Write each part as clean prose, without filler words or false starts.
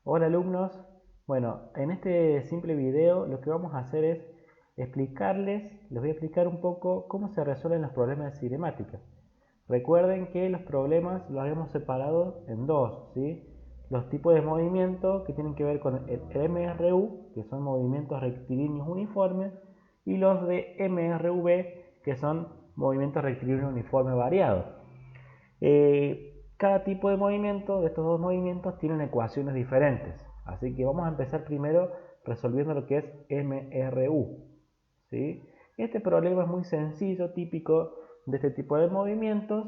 Hola alumnos, bueno, en este simple video lo que vamos a hacer es les voy a explicar un poco cómo se resuelven los problemas de cinemática. Recuerden que los problemas los hemos separado en dos, ¿sí? Los tipos de movimiento que tienen que ver con el MRU, que son movimientos rectilíneos uniformes, y los de MRV, que son movimientos rectilíneos uniformes variados. Cada tipo de movimiento de estos dos movimientos tienen ecuaciones diferentes. Así que vamos a empezar primero resolviendo lo que es MRU. ¿Sí? Este problema es muy sencillo, típico de este tipo de movimientos.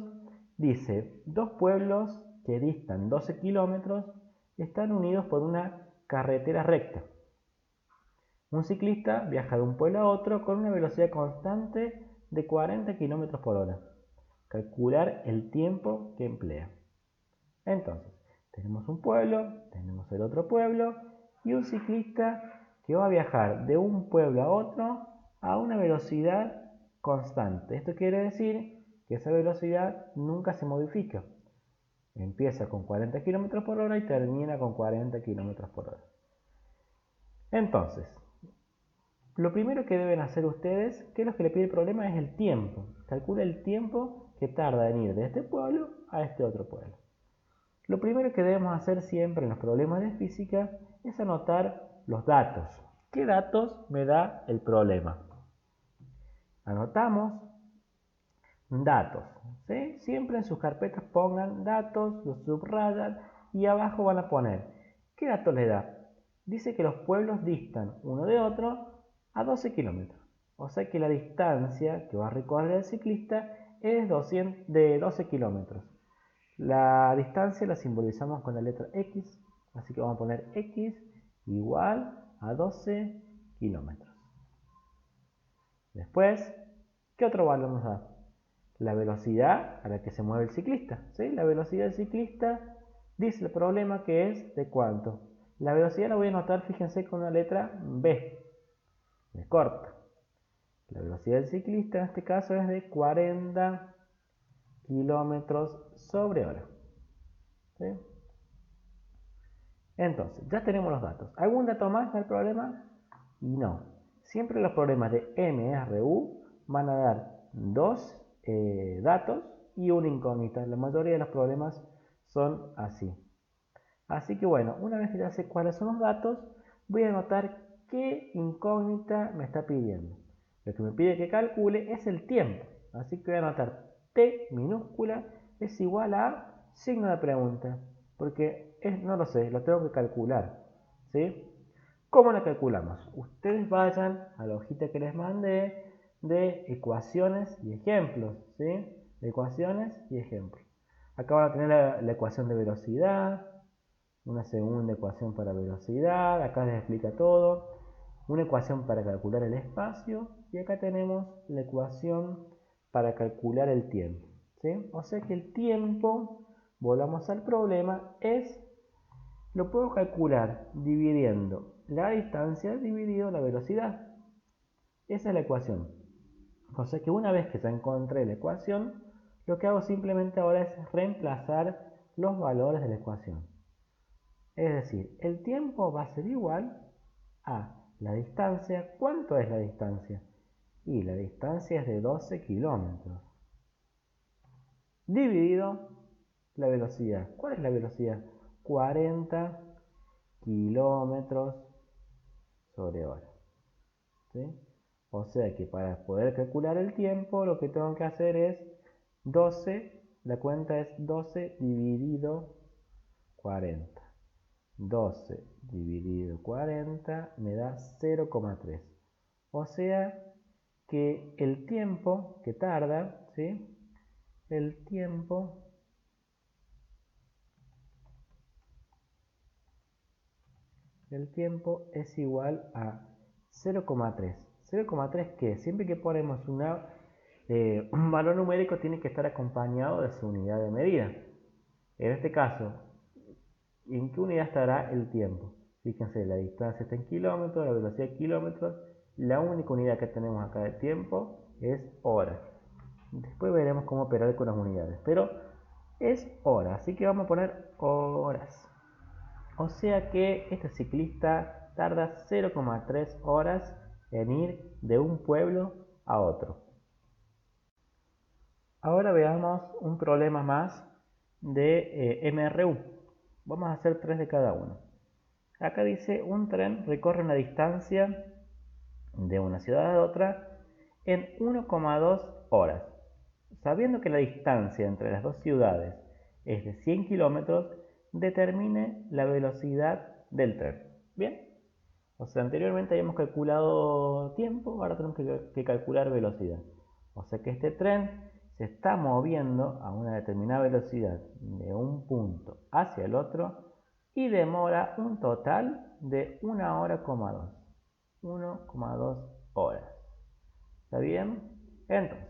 Dice, dos pueblos que distan 12 kilómetros están unidos por una carretera recta. Un ciclista viaja de un pueblo a otro con una velocidad constante de 40 kilómetros por hora. Calcular el tiempo que emplea. Entonces, tenemos un pueblo, tenemos el otro pueblo y un ciclista que va a viajar de un pueblo a otro a una velocidad constante. Esto quiere decir que esa velocidad nunca se modifica. Empieza con 40 km por hora y termina con 40 km por hora. Entonces, lo primero que deben hacer ustedes, que es lo que le pide el problema, es el tiempo. Calcula el tiempo que tarda en ir de este pueblo a este otro pueblo. Lo primero que debemos hacer siempre en los problemas de física es anotar los datos. ¿Qué datos me da el problema? Anotamos datos. ¿Sí? Siempre en sus carpetas pongan datos, los subrayan y abajo van a poner ¿qué datos le da? Dice que los pueblos distan uno de otro a 12 kilómetros. O sea que la distancia que va a recorrer el ciclista es de 12 kilómetros. La distancia la simbolizamos con la letra X, así que vamos a poner X igual a 12 kilómetros. Después, ¿qué otro valor nos da? La velocidad a la que se mueve el ciclista. ¿Sí? La velocidad del ciclista dice el problema que es de cuánto. La velocidad la voy a anotar, fíjense, con una letra B, de corta. La velocidad del ciclista en este caso es de 40 kilómetros sobre hora. ¿Sí? Entonces, ya tenemos los datos. ¿Algún dato más del problema? Y no. Siempre los problemas de MRU van a dar dos datos y una incógnita. La mayoría de los problemas son así. Así que bueno, una vez que ya sé cuáles son los datos, voy a anotar qué incógnita me está pidiendo. Lo que me pide que calcule es el tiempo. Así que voy a anotar T minúscula es igual a signo de pregunta. Porque no lo sé, lo tengo que calcular. ¿Sí? ¿Cómo lo calculamos? Ustedes vayan a la hojita que les mandé de ecuaciones y ejemplos. ¿Sí? Ecuaciones y ejemplos. Acá van a tener la ecuación de velocidad, una segunda ecuación para velocidad, acá les explica todo, una ecuación para calcular el espacio y acá tenemos la ecuación para calcular el tiempo. ¿Sí? O sea que el tiempo, volvamos al problema, lo puedo calcular dividiendo la distancia dividido la velocidad. Esa es la ecuación. O sea que una vez que ya encontré la ecuación, lo que hago simplemente ahora es reemplazar los valores de la ecuación. Es decir, el tiempo va a ser igual a la distancia. ¿Cuánto es la distancia? Y la distancia es de 12 kilómetros. Dividido la velocidad. ¿Cuál es la velocidad? 40 kilómetros sobre hora. ¿Sí? O sea que para poder calcular el tiempo, lo que tengo que hacer es 12, la cuenta es 12 dividido 40. 12 dividido 40 me da 0,3. O sea que el tiempo que tarda, ¿sí? El tiempo es igual a 0,3. 0,3 que siempre que ponemos un valor numérico tiene que estar acompañado de su unidad de medida. En este caso, ¿en qué unidad estará el tiempo? Fíjense, la distancia está en kilómetros, la velocidad en kilómetros. La única unidad que tenemos acá de tiempo es hora. Después veremos cómo operar con las unidades. Pero es hora, así que vamos a poner horas. O sea que este ciclista tarda 0,3 horas en ir de un pueblo a otro. Ahora veamos un problema más de MRU. Vamos a hacer 3 de cada uno. Acá dice, un tren recorre una distancia de una ciudad a otra en 1,2 horas. Sabiendo que la distancia entre las dos ciudades es de 100 kilómetros, determine la velocidad del tren. ¿Bien? O sea, anteriormente habíamos calculado tiempo, ahora tenemos que calcular velocidad. O sea que este tren se está moviendo a una determinada velocidad de un punto hacia el otro y demora un total de 1 hora, 1,2 horas. ¿Está bien? Entonces,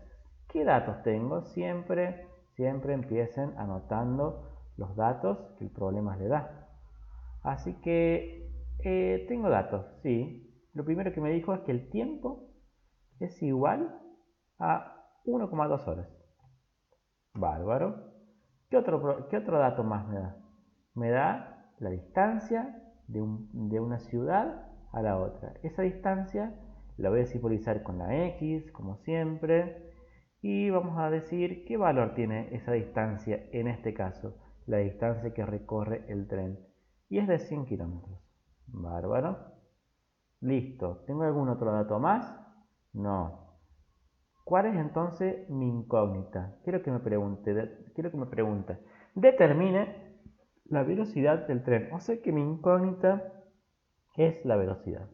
¿qué datos tengo? Siempre empiecen anotando los datos que el problema les da. Así que tengo datos, sí. Lo primero que me dijo es que el tiempo es igual a 1,2 horas. Bárbaro. ¿Qué otro dato más me da? Me da la distancia de una ciudad a la otra. Esa distancia la voy a simbolizar con la X, como siempre. Y vamos a decir qué valor tiene esa distancia en este caso. La distancia que recorre el tren. Y es de 100 kilómetros. Bárbaro. Listo. ¿Tengo algún otro dato más? No. ¿Cuál es entonces mi incógnita? Quiero que me pregunte. Determine la velocidad del tren. O sea que mi incógnita es la velocidad.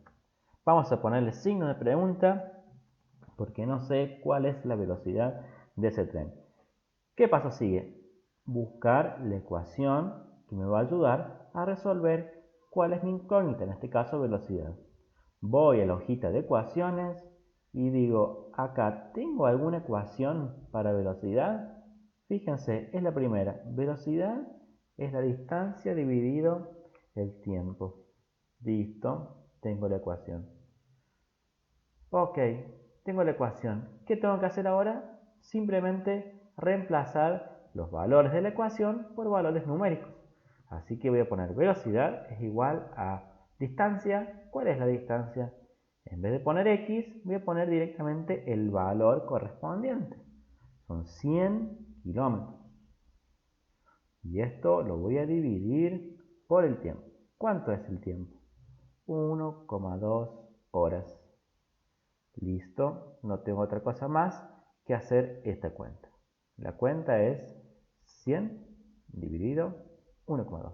Vamos a ponerle signo de pregunta porque no sé cuál es la velocidad de ese tren. ¿Qué paso sigue? Buscar la ecuación que me va a ayudar a resolver cuál es mi incógnita, en este caso velocidad. Voy a la hojita de ecuaciones y digo, acá tengo alguna ecuación para velocidad. Fíjense, es la primera. Velocidad es la distancia dividido el tiempo. Listo, tengo la ecuación. Ok, tengo la ecuación. ¿Qué tengo que hacer ahora? Simplemente reemplazar los valores de la ecuación por valores numéricos. Así que voy a poner velocidad es igual a distancia. ¿Cuál es la distancia? En vez de poner X, voy a poner directamente el valor correspondiente. Son 100 kilómetros. Y esto lo voy a dividir por el tiempo. ¿Cuánto es el tiempo? 1,2 horas. Listo, no tengo otra cosa más que hacer esta cuenta. La cuenta es 100 dividido 1,2.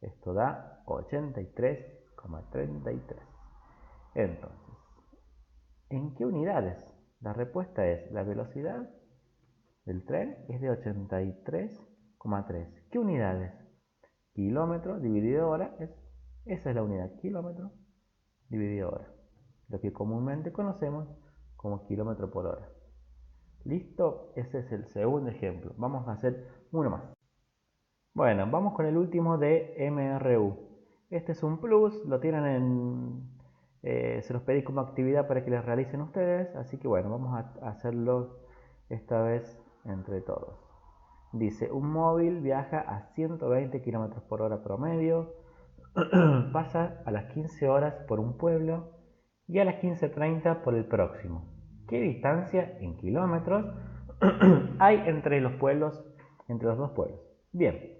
Esto da 83,33. Entonces, ¿en qué unidades? La respuesta es la velocidad del tren es de 83,3. ¿Qué unidades? Kilómetro dividido hora esa es la unidad, kilómetro dividido hora. Lo que comúnmente conocemos como kilómetro por hora. ¿Listo? Ese es el segundo ejemplo. Vamos a hacer uno más. Bueno, vamos con el último de MRU. Este es un plus, lo tienen se los pedí como actividad para que les realicen ustedes, así que bueno, vamos a hacerlo esta vez entre todos. Dice, un móvil viaja a 120 km por hora promedio, pasa a las 15 horas por un pueblo y a las 15:30 por el próximo. ¿Qué distancia en kilómetros hay entre los dos pueblos? Bien,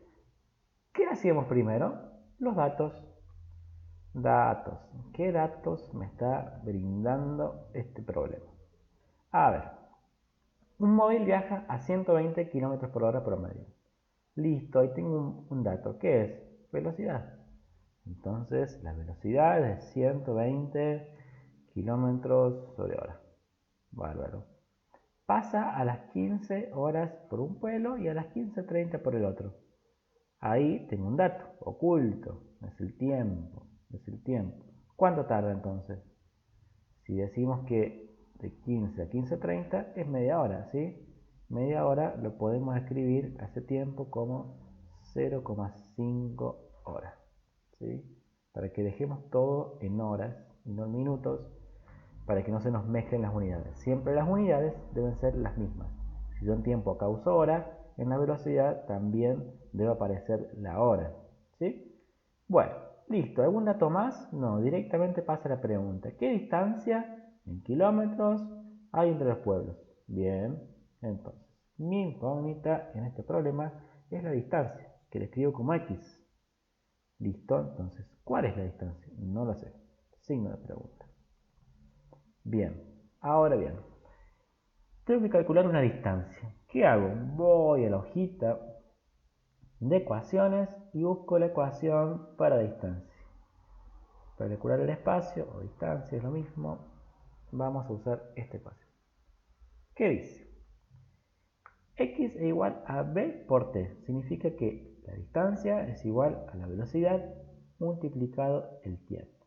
¿qué hacíamos primero? Los datos. ¿Qué datos me está brindando este problema? A ver, un móvil viaja a 120 km por hora promedio. Listo, ahí tengo un dato. ¿Qué es? Velocidad. Entonces, la velocidad es 120 km sobre hora. Bárbaro. Pasa a las 15 horas por un pueblo y a las 15:30 por el otro. Ahí tengo un dato oculto. Es el tiempo. ¿Cuánto tarda entonces? Si decimos que de 15 a 15:30 es media hora, ¿sí? Media hora lo podemos escribir a ese tiempo como 0,5 horas, ¿sí? Para que dejemos todo en horas y no en minutos, para que no se nos mezclen las unidades. Siempre las unidades deben ser las mismas. Si yo en tiempo acá uso hora, en la velocidad también debe aparecer la hora, ¿sí? Bueno, listo. ¿Algún dato más? No, directamente pasa la pregunta. ¿Qué distancia en kilómetros hay entre los pueblos? Bien, entonces, mi incógnita en este problema es la distancia, que le escribo como X. Listo, entonces, ¿cuál es la distancia? No lo sé. Signo de pregunta. Bien, ahora bien, tengo que calcular una distancia. ¿Qué hago? Voy a la hojita de ecuaciones y busco la ecuación para distancia. Para calcular el espacio o distancia es lo mismo, vamos a usar esta ecuación. ¿Qué dice? X es igual a b por t. Significa que la distancia es igual a la velocidad multiplicado el tiempo.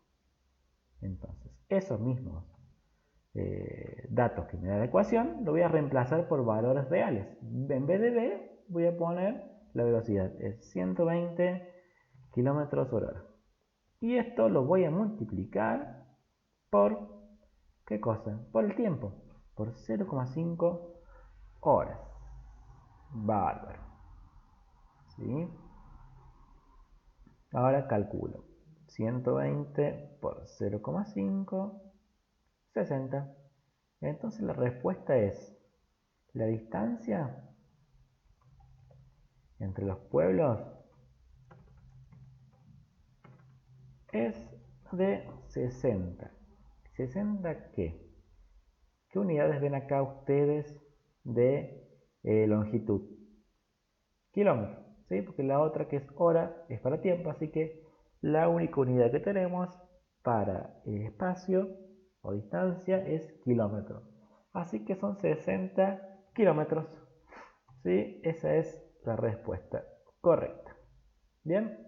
Entonces, esos mismos datos que me da la ecuación, lo voy a reemplazar por valores reales. En vez de b, voy a poner la velocidad. Es 120 km por hora. Y esto lo voy a multiplicar por, ¿qué cosa? Por el tiempo. Por 0,5 horas. Bárbaro. ¿Sí? Ahora calculo. 120 por 0,5, 60. Entonces la respuesta es, la distancia entre los pueblos es de 60. ¿60 qué? ¿Qué unidades ven acá ustedes de longitud? Kilómetros, ¿sí? Porque la otra que es hora es para tiempo, así que la única unidad que tenemos para espacio o distancia es kilómetro. Así que son 60 kilómetros, ¿sí? Esa es la respuesta correcta. Bien.